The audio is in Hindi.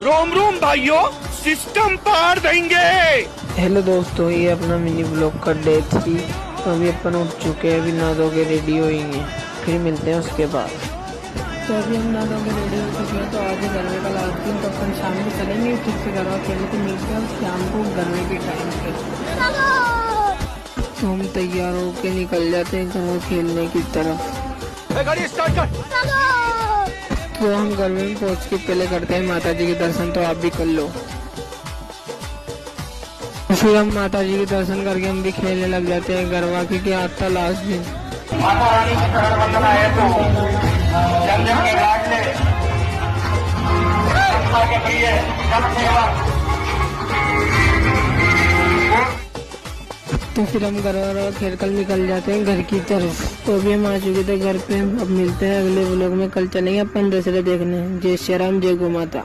रोम रोम भाइयों, सिस्टम पार देंगे। हेलो दोस्तों, ये अपना मिनी ब्लॉग का डे 3। तो अभी अपन उठ चुके हैं, अभी नहा धो के रेडी होएंगे, फिर मिलते हैं उसके बाद। तो अभी हम नहा धो के रेडी हो चुके हैं। तो आज है गरबे का लास्ट दिन, तो अपन शाम को चलेंगे फिर से गरबा खेलने को। मिलते हैं शाम को गरबे के टाइम पे। तो हम तैयार होके निकल जाते हैं गरबा खेलने की तरफ। गाड़ी स्टार्ट कर। तो हम गरबे में पहुँच के पहले करते हैं माता जी के दर्शन, तो आप भी कर लो। फिर हम माता जी के दर्शन करके हम भी खेलने लग जाते हैं गरबा, क्योंकि आज था लास्ट दिन। माता रानी की शरण वंदना है तो जन जन के लाडले जनता के प्रिय जन सेवा। तो फिर हम गरबा खेल कर निकल जाते हैं घर की तरफ। तो अभी हम आ चुके थे घर पे। अब मिलते हैं अगले व्लॉग में। कल चलेंगे अपन दशहरा देखने। जय श्री राम, जय गौ माता।